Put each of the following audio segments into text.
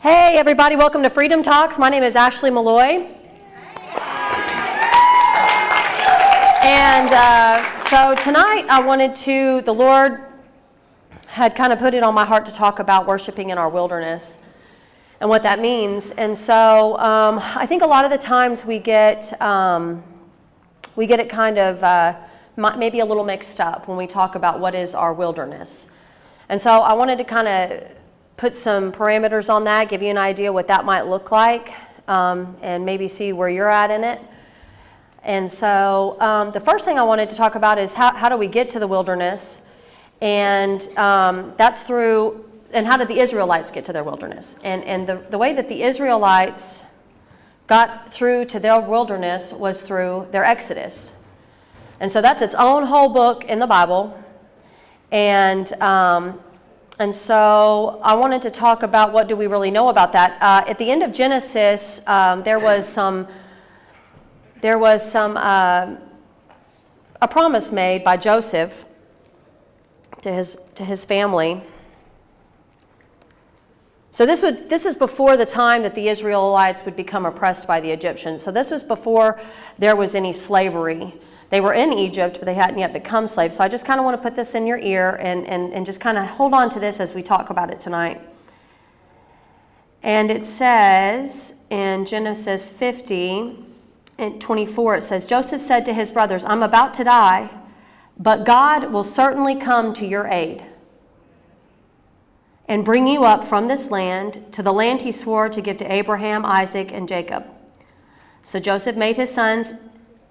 Hey everybody, welcome to Freedom Talks. My name is Ashley Maloy. And so tonight the Lord had kind of put it on my heart to talk about worshiping in our wilderness and what that means. And so I think a lot of the times we get it kind of maybe a little mixed up when we talk about what is our wilderness. And so I wanted to kind of put some parameters on that, give you an idea what that might look like, and maybe see where you're at in it. And so the first thing I wanted to talk about is how do we get to the wilderness, and that's through, and how did the Israelites get to their wilderness? And the way that the Israelites got through to their wilderness was through their Exodus. And so that's its own whole book in the Bible. And so I wanted to talk about what do we really know about that. At the end of Genesis, there was a promise made by Joseph to his family. So this is before the time that the Israelites would become oppressed by the Egyptians. So this was before there was any slavery. They were in Egypt, but they hadn't yet become slaves. So I just kind of want to put this in your ear and just kind of hold on to this as we talk about it tonight. And it says in Genesis 50 and 24, it says, Joseph said to his brothers, I'm about to die, but God will certainly come to your aid and bring you up from this land to the land he swore to give to Abraham, Isaac, and Jacob. So Joseph made his sons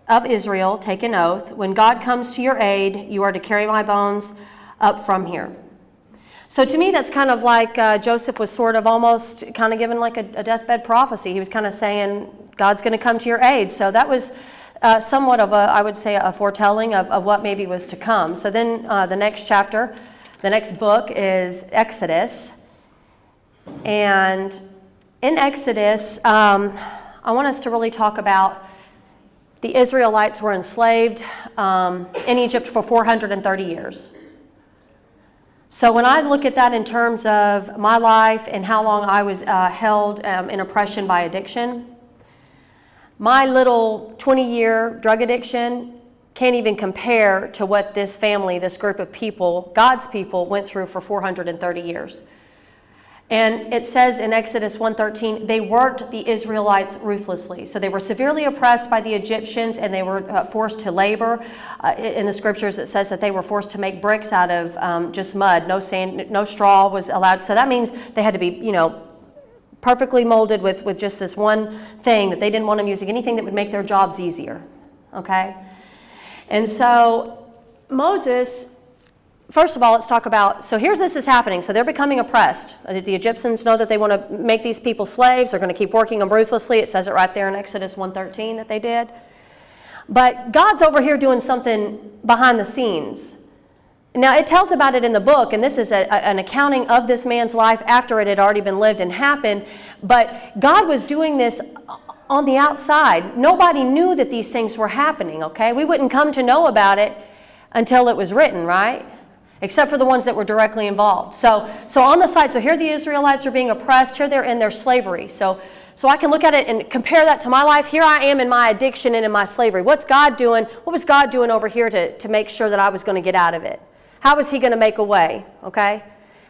of Israel take an oath. When God comes to your aid, you are to carry my bones up from here. So to me, that's kind of like Joseph was sort of almost kind of given like a deathbed prophecy. He was kind of saying, God's going to come to your aid. So that was somewhat of I would say, a foretelling of what maybe was to come. So then the next chapter, the next book is Exodus. And in Exodus, I want us to really talk about the Israelites were enslaved in Egypt for 430 years. So when I look at that in terms of my life and how long I was held in oppression by addiction, my little 20-year drug addiction can't even compare to what this family, this group of people, God's people, went through for 430 years. And it says in Exodus 1:13, they worked the Israelites ruthlessly. So they were severely oppressed by the Egyptians, and they were forced to labor. In the scriptures, it says that they were forced to make bricks out of just mud. No sand, no straw was allowed. So that means they had to be, perfectly molded with just this one thing, that they didn't want them using anything that would make their jobs easier. Okay? And so Moses, first of all, let's talk about, so this is happening. So they're becoming oppressed. The Egyptians know that they want to make these people slaves. They're going to keep working them ruthlessly. It says it right there in Exodus 1:13 that they did. But God's over here doing something behind the scenes. Now, it tells about it in the book, and this is an accounting of this man's life after it had already been lived and happened. But God was doing this on the outside. Nobody knew that these things were happening, okay? We wouldn't come to know about it until it was written, right? Except for the ones that were directly involved. So on the side, so here the Israelites are being oppressed. Here they're in their slavery. So I can look at it and compare that to my life. Here I am in my addiction and in my slavery. What's God doing? What was God doing over here to make sure that I was going to get out of it? How was he going to make a way, okay?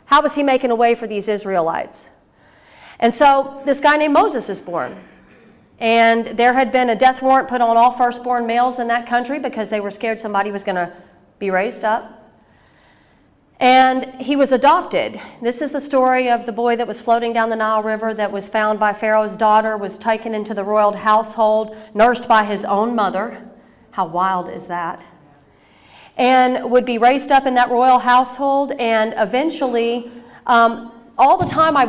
How was he making a way for these Israelites? And so this guy named Moses is born. And there had been a death warrant put on all firstborn males in that country because they were scared somebody was going to be raised up. And he was adopted. This is the story of the boy that was floating down the Nile River, that was found by Pharaoh's daughter, was taken into the royal household, nursed by his own mother. How wild is that? And would be raised up in that royal household, and eventually, all the time, I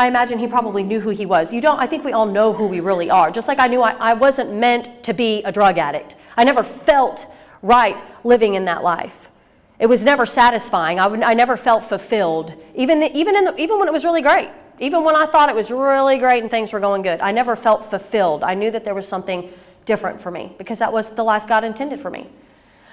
imagine he probably knew who he was. I think we all know who we really are. Just like I knew I wasn't meant to be a drug addict. I never felt right living in that life. It was never satisfying. I never felt fulfilled, even when it was really great. Even when I thought it was really great and things were going good, I never felt fulfilled. I knew that there was something different for me because that was the life God intended for me.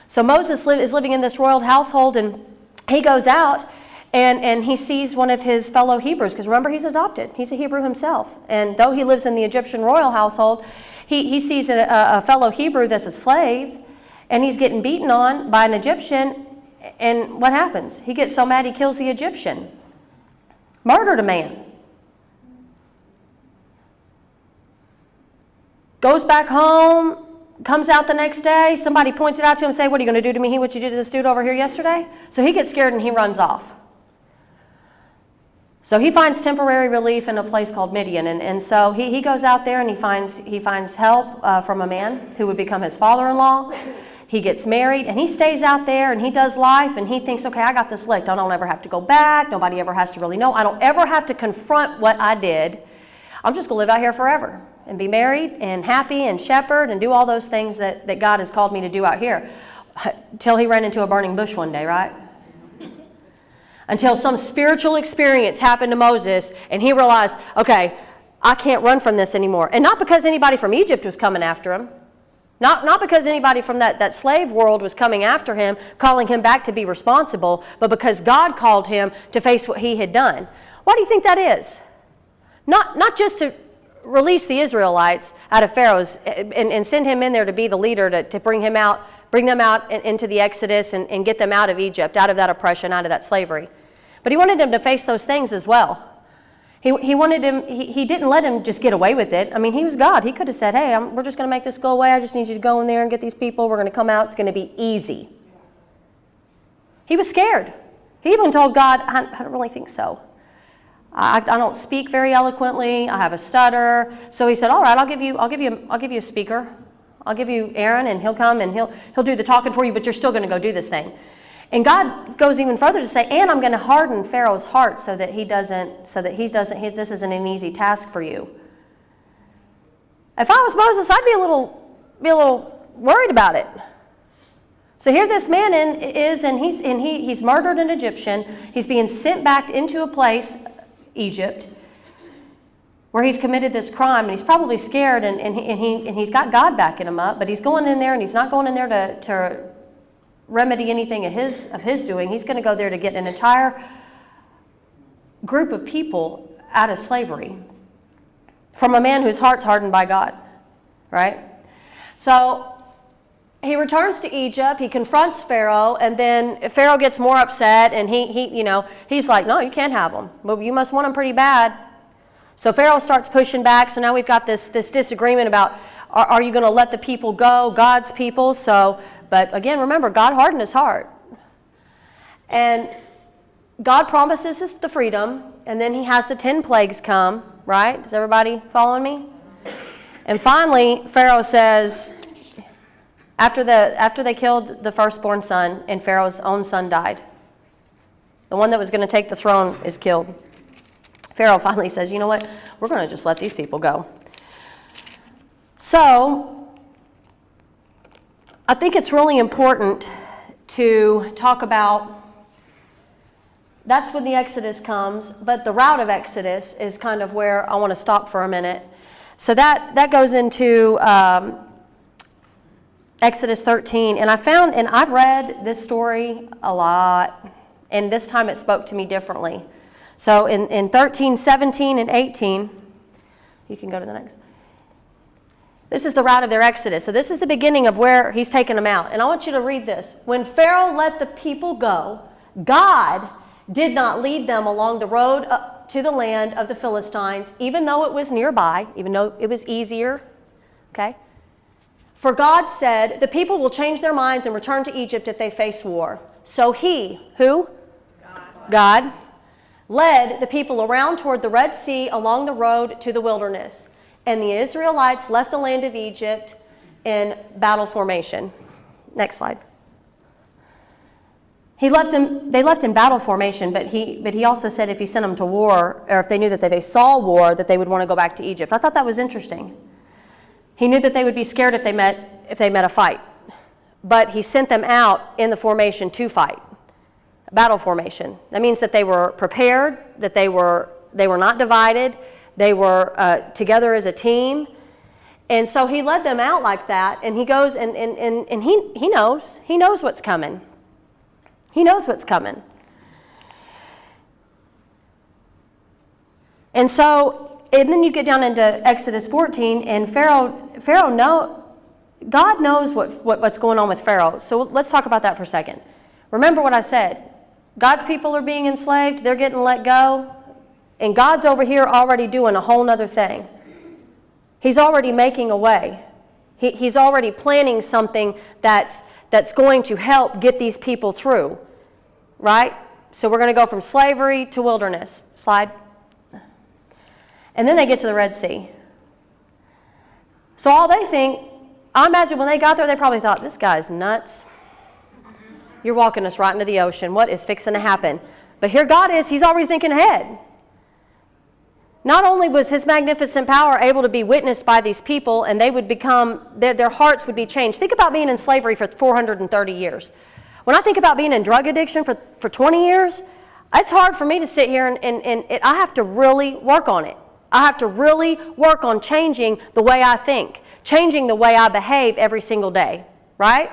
So Moses is living in this royal household, and he goes out And he sees one of his fellow Hebrews, because remember, he's adopted. He's a Hebrew himself. And though he lives in the Egyptian royal household, he sees a fellow Hebrew that's a slave, and he's getting beaten on by an Egyptian. And what happens? He gets so mad he kills the Egyptian. Murdered a man. Goes back home, comes out the next day. Somebody points it out to him and say, what are you going to do to me? What you did to this dude over here yesterday? So he gets scared and he runs off. So he finds temporary relief in a place called Midian. And so he goes out there and he finds help from a man who would become his father-in-law. He gets married and he stays out there and he does life and he thinks, okay, I got this licked. I don't ever have to go back. Nobody ever has to really know. I don't ever have to confront what I did. I'm just going to live out here forever and be married and happy and shepherd and do all those things that God has called me to do out here. Till he ran into a burning bush one day, right? Until some spiritual experience happened to Moses and he realized, okay, I can't run from this anymore. And not because anybody from Egypt was coming after him. Not because anybody from that slave world was coming after him, calling him back to be responsible, but because God called him to face what he had done. Why do you think that is? Not just to release the Israelites out of Pharaoh's and send him in there to be the leader to bring them out into the Exodus and get them out of Egypt, out of that oppression, out of that slavery. But he wanted them to face those things as well. He wanted him. He didn't let him just get away with it. I mean, he was God. He could have said, hey, we're just going to make this go away. I just need you to go in there and get these people. We're going to come out. It's going to be easy. He was scared. He even told God, I don't really think so. I don't speak very eloquently. I have a stutter. So he said, all right, I'll give you a speaker. I'll give you Aaron, and he'll come and he'll do the talking for you, but you're still going to go do this thing. And God goes even further to say, and I'm going to harden Pharaoh's heart so that this isn't an easy task for you. If I was Moses, I'd be a little worried about it. So here this man is, and he's murdered an Egyptian. He's being sent back into a place, Egypt, where he's committed this crime, and he's probably scared, and he's got God backing him up, but he's going in there, and he's not going in there to remedy anything of his doing. He's going to go there to get an entire group of people out of slavery from a man whose heart's hardened by God, right? So he returns to Egypt. He confronts Pharaoh, and then Pharaoh gets more upset, and he's like, no, you can't have them. Well, you must want them pretty bad. So Pharaoh starts pushing back. So now we've got this disagreement about, are you going to let the people go, God's people? But again, remember, God hardened his heart. And God promises us the freedom, and then he has the 10 plagues come, right? Is everybody following me? And finally, Pharaoh says, after they killed the firstborn son, and Pharaoh's own son died, the one that was going to take the throne is killed. Pharaoh finally says, you know what? We're going to just let these people go. So I think it's really important to talk about, that's when the Exodus comes, but the route of Exodus is kind of where I want to stop for a minute. So that goes into Exodus 13, and I've read this story a lot, and this time it spoke to me differently. So in 13, 17, and 18, you can go to the next. This is the route of their exodus. So this is the beginning of where he's taken them out. And I want you to read this. When Pharaoh let the people go, God did not lead them along the road to the land of the Philistines, even though it was nearby, even though it was easier. Okay? For God said, the people will change their minds and return to Egypt if they face war. So he, who? God, led the people around toward the Red Sea along the road to the wilderness. And the Israelites left the land of Egypt in battle formation. Next slide. They left in battle formation, but he also said if he sent them to war, or if they knew that they saw war, that they would want to go back to Egypt. I thought that was interesting. He knew that they would be scared if they met a fight. But he sent them out in the formation to fight. Battle formation. That means that they were prepared, that they were not divided. They were together as a team. And so he led them out like that, and he goes and he knows what's coming. He knows what's coming. And then you get down into Exodus 14, and God knows what's going on with Pharaoh. So let's talk about that for a second. Remember what I said. God's people are being enslaved. They're getting let go. And God's over here already doing a whole nother thing. He's already making a way. He's already planning something that's going to help get these people through. Right? So we're going to go from slavery to wilderness. Slide. And then they get to the Red Sea. So all they think, I imagine when they got there, they probably thought, this guy's nuts. You're walking us right into the ocean. What is fixing to happen? But here God is. He's already thinking ahead. Not only was his magnificent power able to be witnessed by these people, and they would become, their hearts would be changed. Think about being in slavery for 430 years. When I think about being in drug addiction for 20 years, it's hard for me to sit here and I have to really work on it. I have to really work on changing the way I think, changing the way I behave every single day, right?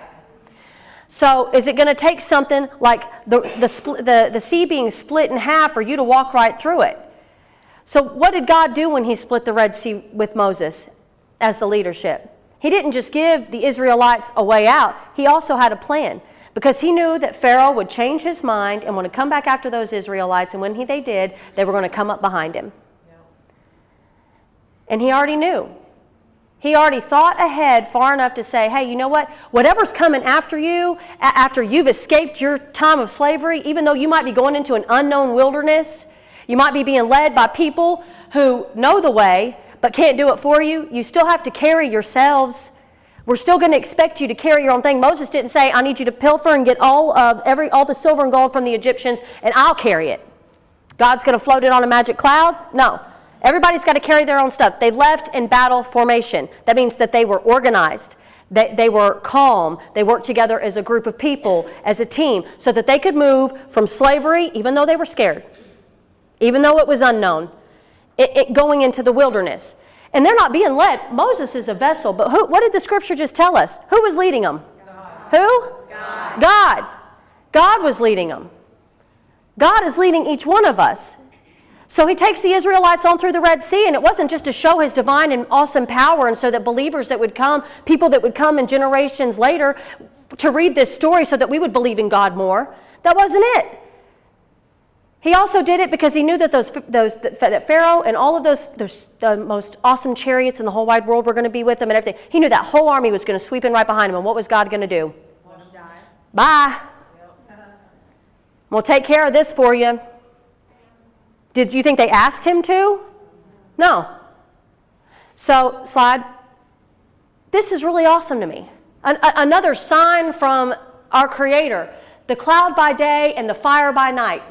So is it going to take something like the sea being split in half for you to walk right through it? So what did God do when he split the Red Sea with Moses as the leadership? He didn't just give the Israelites a way out. He also had a plan, because he knew that Pharaoh would change his mind and want to come back after those Israelites, and when they did, they were going to come up behind him. And he already knew. He already thought ahead far enough to say, hey, you know what? Whatever's coming after you, after you've escaped your time of slavery, even though you might be going into an unknown wilderness, you might be being led by people who know the way but can't do it for you, you still have to carry yourselves. We're still going to expect you to carry your own thing. Moses didn't say, I need you to pilfer and get all the silver and gold from the Egyptians, and I'll carry it. God's going to float it on a magic cloud? No. Everybody's got to carry their own stuff. They left in battle formation. That means that they were organized. They were calm. They worked together as a group of people, as a team, so that they could move from slavery, even though they were scared, even though it was unknown, going into the wilderness. And they're not being led. Moses is a vessel, but what did the scripture just tell us? Who was leading them? God. Who? God. God was leading them. God is leading each one of us. So he takes the Israelites on through the Red Sea, and it wasn't just to show his divine and awesome power, and so that believers that would come, people that would come in generations later to read this story so that we would believe in God more. That wasn't it. He also did it because he knew that that Pharaoh and all of the most awesome chariots in the whole wide world were going to be with him and everything. He knew that whole army was going to sweep in right behind him, and what was God going to do? Bye. We'll take care of this for you. Did you think they asked him to? No. So, slide. This is really awesome to me. Another sign from our Creator. The cloud by day and the fire by night.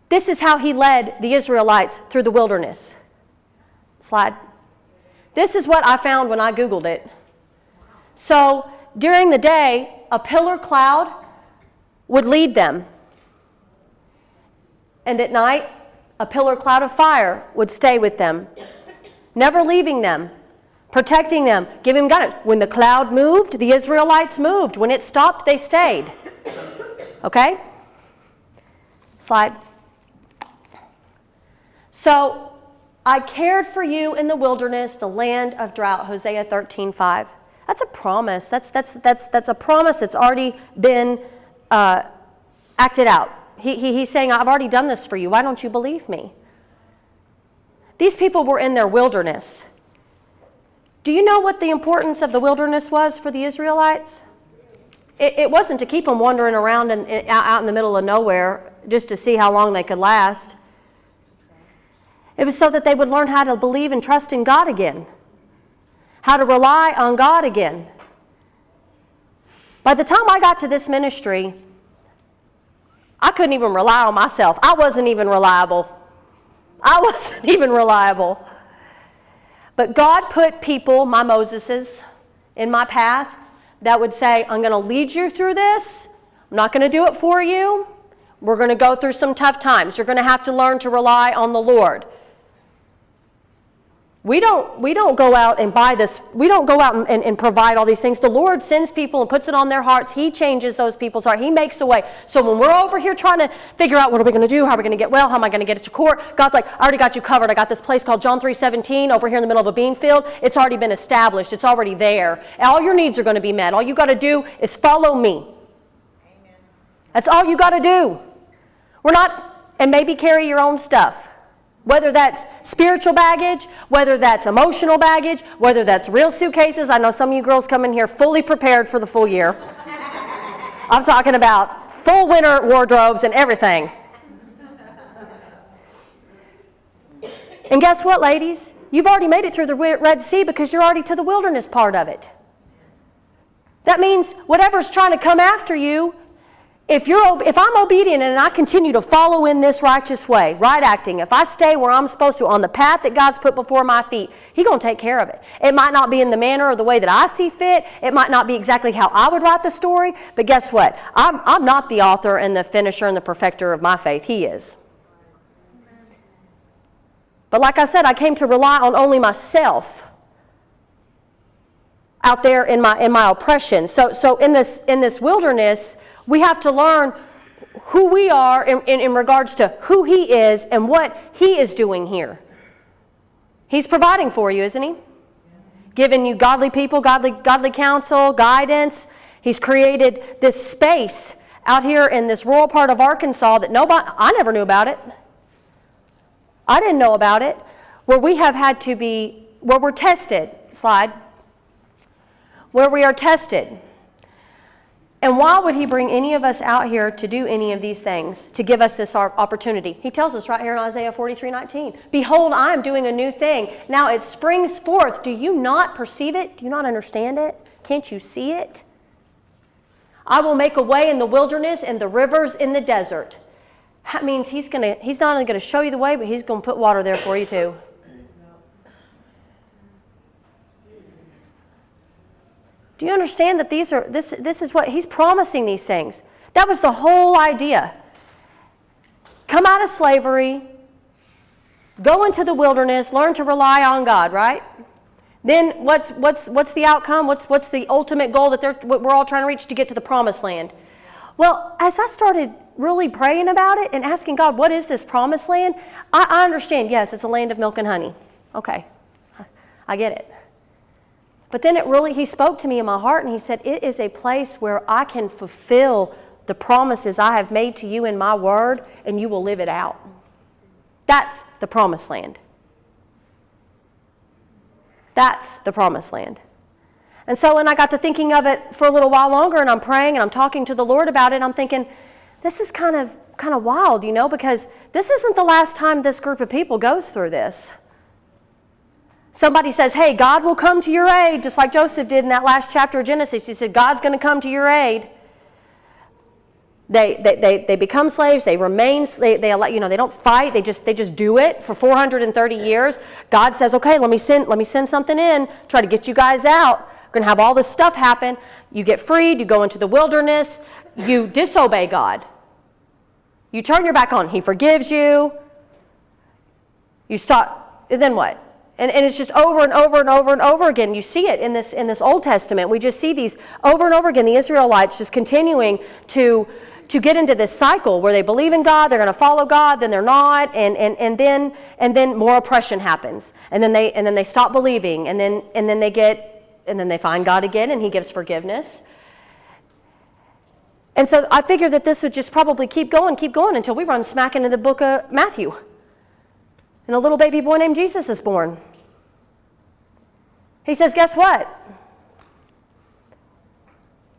This is how he led the Israelites through the wilderness. Slide. This is what I found when I Googled it. So, during the day, a pillar cloud would lead them. And at night, a pillar cloud of fire would stay with them, never leaving them, protecting them, giving them guidance. When the cloud moved, the Israelites moved. When it stopped, they stayed. Okay? Slide. So, I cared for you in the wilderness, the land of drought, Hosea 13:5. That's a promise. That's a promise that's already been acted out. He's saying, I've already done this for you. Why don't you believe me? These people were in their wilderness. Do you know what the importance of the wilderness was for the Israelites? It wasn't to keep them wandering around out in the middle of nowhere just to see how long they could last. It was so that they would learn how to believe and trust in God again, how to rely on God again. By the time I got to this ministry, I couldn't even rely on myself. I wasn't even reliable. But God put people, my Moseses, in my path that would say, I'm going to lead you through this. I'm not going to do it for you. We're going to go through some tough times. You're going to have to learn to rely on the Lord. We don't go out and buy this. We don't go out and provide all these things. The Lord sends people and puts it on their hearts. He changes those people's heart. He makes a way. So when we're over here trying to figure out what are we going to do, how are we going to get well, how am I going to get it to court, God's like, I already got you covered. I got this place called John 3:17 over here in the middle of a bean field. It's already been established. It's already there. All your needs are going to be met. All you got to do is follow me. Amen. That's all you got to do. And maybe carry your own stuff. Whether that's spiritual baggage, whether that's emotional baggage, whether that's real suitcases. I know some of you girls come in here fully prepared for the full year. I'm talking about full winter wardrobes and everything. And guess what, ladies? You've already made it through the Red Sea because you're already to the wilderness part of it. That means whatever's trying to come after you, if I'm obedient and I continue to follow in this righteous way, right acting, if I stay where I'm supposed to on the path that God's put before my feet, He's going to take care of it. It might not be in the manner or the way that I see fit. It might not be exactly how I would write the story. But guess what? I'm not the author and the finisher and the perfecter of my faith. He is. But like I said, I came to rely on only myself out there in my oppression. So in this wilderness, we have to learn who we are in regards to who He is and what He is doing here. He's providing for you, isn't He? Giving you godly people, godly counsel, guidance. He's created this space out here in this rural part of Arkansas that I never knew about it. I didn't know about it. Where we have had to be, where we're tested, where we are tested. And why would He bring any of us out here to do any of these things, to give us this opportunity? He tells us right here in Isaiah 43:19, behold, I am doing a new thing. Now it springs forth. Do you not perceive it? Do you not understand it? Can't you see it? I will make a way in the wilderness and the rivers in the desert. That means He's not only going to show you the way, but He's going to put water there for you too. Do you understand that this is what He's promising these things? That was the whole idea. Come out of slavery, go into the wilderness, learn to rely on God, right? Then what's the outcome? What's the ultimate goal that we're all trying to reach? To get to the promised land. Well, as I started really praying about it and asking God, what is this promised land? I understand, yes, it's a land of milk and honey. Okay, I get it. But then He spoke to me in my heart and He said, it is a place where I can fulfill the promises I have made to you in my word, and you will live it out. That's the promised land. That's the promised land. And so when I got to thinking of it for a little while longer, and I'm praying and I'm talking to the Lord about it, I'm thinking, this is kind of wild, because this isn't the last time this group of people goes through this. Somebody says, hey, God will come to your aid, just like Joseph did in that last chapter of Genesis. He said, God's going to come to your aid. They become slaves. They remain. They don't fight. They just do it for 430 years. God says, okay, let me send something in. Try to get you guys out. We're going to have all this stuff happen. You get freed. You go into the wilderness. You disobey God. You turn your back on. He forgives you. You stop. Then what? And it's just over and over and over and over again. You see it in this Old Testament. We just see these over and over again. The Israelites just continuing to get into this cycle where they believe in God, they're going to follow God, then they're not, and then more oppression happens, and then they stop believing, and then they find God again, and He gives forgiveness. And so I figured that this would just probably keep going until we run smack into the book of Matthew. And a little baby boy named Jesus is born. He says, guess what?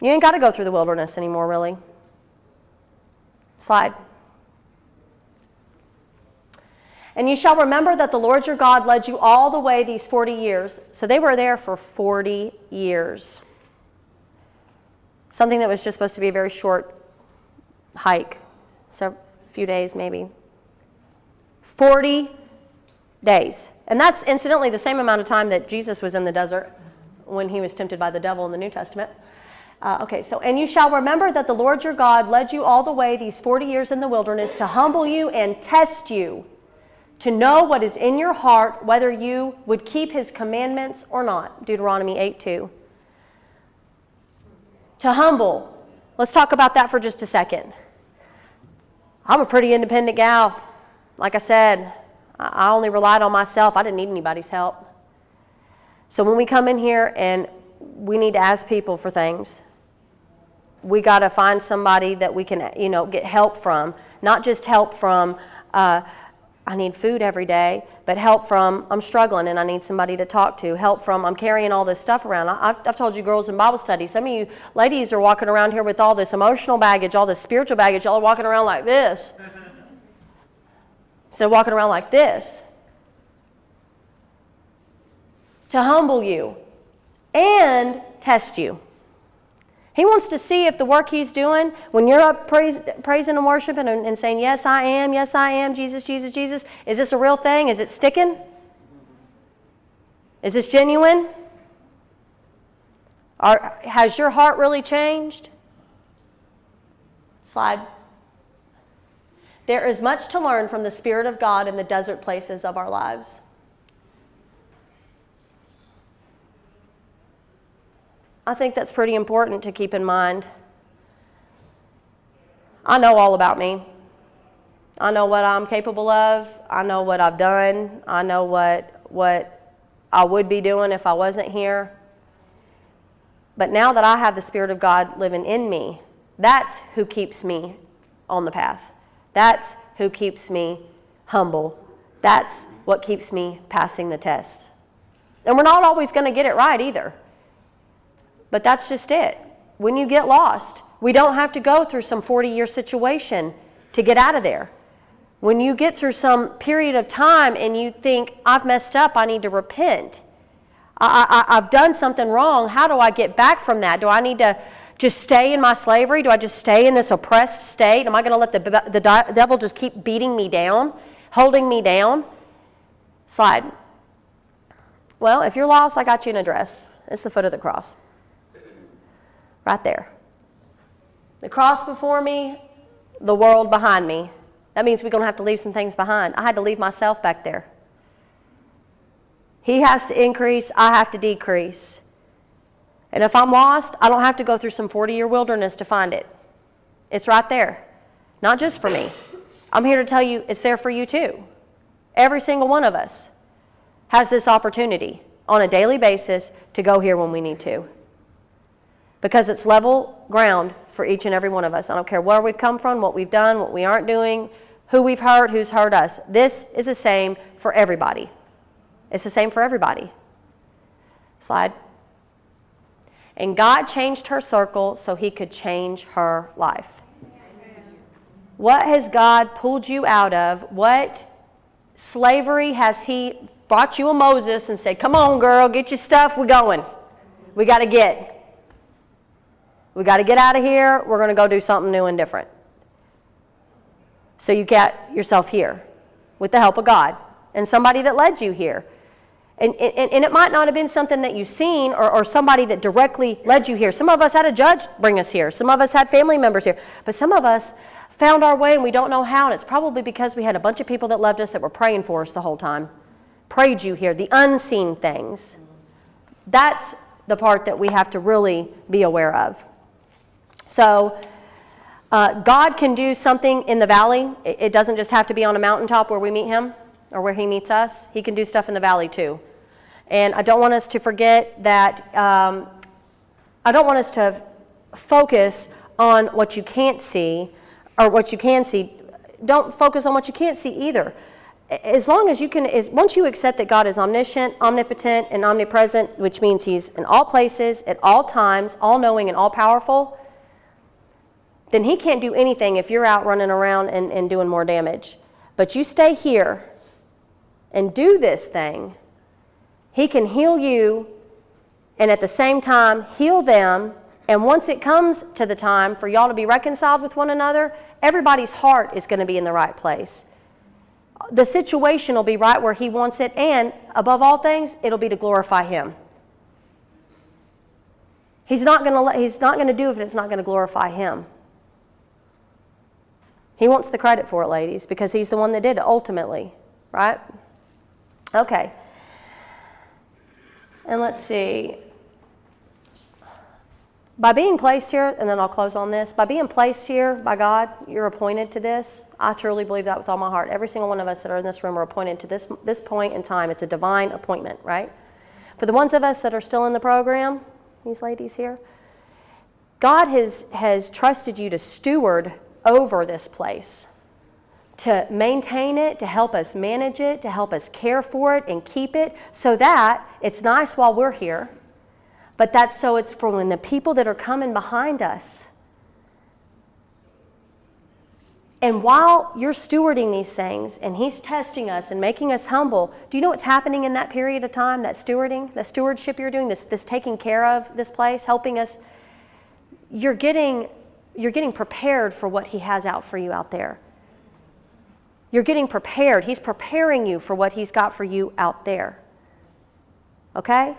You ain't got to go through the wilderness anymore, really. Slide. And you shall remember that the Lord your God led you all the way these 40 years. So they were there for 40 years. Something that was just supposed to be a very short hike. So a few days maybe. 40 days. And that's incidentally the same amount of time that Jesus was in the desert when He was tempted by the devil in the New Testament. And you shall remember that the Lord your God led you all the way these 40 years in the wilderness to humble you and test you, to know what is in your heart, whether you would keep his commandments or not. Deuteronomy 8:2. To humble. Let's talk about that for just a second. I'm a pretty independent gal. Like I said, I only relied on myself. I didn't need anybody's help. So when we come in here and we need to ask people for things, we got to find somebody that we can, get help from. Not just help from, I need food every day, but help from, I'm struggling and I need somebody to talk to. Help from, I'm carrying all this stuff around. I've told you girls in Bible study, some of you ladies are walking around here with all this emotional baggage, all this spiritual baggage. Y'all are walking around like this. Instead of walking around like this. To humble you and test you. He wants to see if the work he's doing, when you're up praising and worshiping and saying, yes, I am, Jesus, Jesus, Jesus, is this a real thing? Is it sticking? Is this genuine? Has your heart really changed? Slide. There is much to learn from the Spirit of God in the desert places of our lives. I think that's pretty important to keep in mind. I know all about me. I know what I'm capable of. I know what I've done. I know what I would be doing if I wasn't here. But now that I have the Spirit of God living in me, that's who keeps me on the path. That's who keeps me humble. That's what keeps me passing the test. And we're not always going to get it right either. But that's just it. When you get lost, we don't have to go through some 40-year situation to get out of there. When you get through some period of time and you think, I've messed up, I need to repent. I've done something wrong. How do I get back from that? Do I need to just stay in my slavery? Do I just stay in this oppressed state? Am I going to let the devil just keep beating me down, holding me down? Slide. Well, if you're lost, I got you an address. It's the foot of the cross. Right there. The cross before me, the world behind me. That means we're going to have to leave some things behind. I had to leave myself back there. He has to increase, I have to decrease. And if I'm lost, I don't have to go through some 40-year wilderness to find it. It's right there. Not just for me. I'm here to tell you it's there for you too. Every single one of us has this opportunity on a daily basis to go here when we need to. Because it's level ground for each and every one of us. I don't care where we've come from, what we've done, what we aren't doing, who we've hurt, who's hurt us. This is the same for everybody. It's the same for everybody. Slide. And God changed her circle so he could change her life. What has God pulled you out of? What slavery has he brought you a Moses and said, come on, girl, get your stuff, we're going. We got to get. We got to get out of here. We're going to go do something new and different. So you get yourself here with the help of God and somebody that led you here. And it might not have been something that you've seen or somebody that directly led you here. Some of us had a judge bring us here. Some of us had family members here. But some of us found our way and we don't know how. And it's probably because we had a bunch of people that loved us that were praying for us the whole time. Prayed you here. The unseen things. That's the part that we have to really be aware of. So God can do something in the valley. It doesn't just have to be on a mountaintop where we meet him or where he meets us. He can do stuff in the valley too. And I don't want us to forget that, I don't want us to focus on what you can't see or what you can see. Don't focus on what you can't see either. As long as you can, once you accept that God is omniscient, omnipotent, and omnipresent, which means he's in all places, at all times, all-knowing and all-powerful, then he can't do anything if you're out running around and doing more damage. But you stay here and do this thing, he can heal you and at the same time heal them. And once it comes to the time for y'all to be reconciled with one another, everybody's heart is going to be in the right place. The situation will be right where he wants it, and above all things, it'll be to glorify him. He's not going to do it if it's not going to glorify him. He wants the credit for it, ladies, because he's the one that did it ultimately. right? Okay. And let's see. By being placed here, and then I'll close on this, by being placed here by God, you're appointed to this. I truly believe that with all my heart. Every single one of us that are in this room are appointed to this point in time. It's a divine appointment, right? For the ones of us that are still in the program, these ladies here, God has trusted you to steward over this place, to maintain it, to help us manage it, to help us care for it and keep it, so that it's nice while we're here, but that's so it's for when the people that are coming behind us. And while you're stewarding these things and He's testing us and making us humble, do you know what's happening in that period of time, that stewarding, the stewardship you're doing, this taking care of this place, helping us? You're getting prepared for what He has out for you out there. You're getting prepared. He's preparing you for what He's got for you out there. Okay?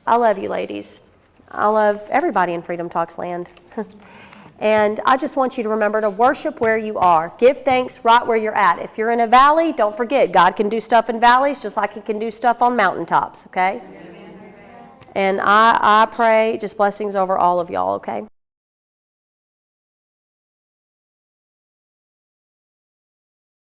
I love you, ladies. I love everybody in Freedom Talks land. And I just want you to remember to worship where you are. Give thanks right where you're at. If you're in a valley, don't forget, God can do stuff in valleys just like He can do stuff on mountaintops, okay? And I pray just blessings over all of y'all, okay?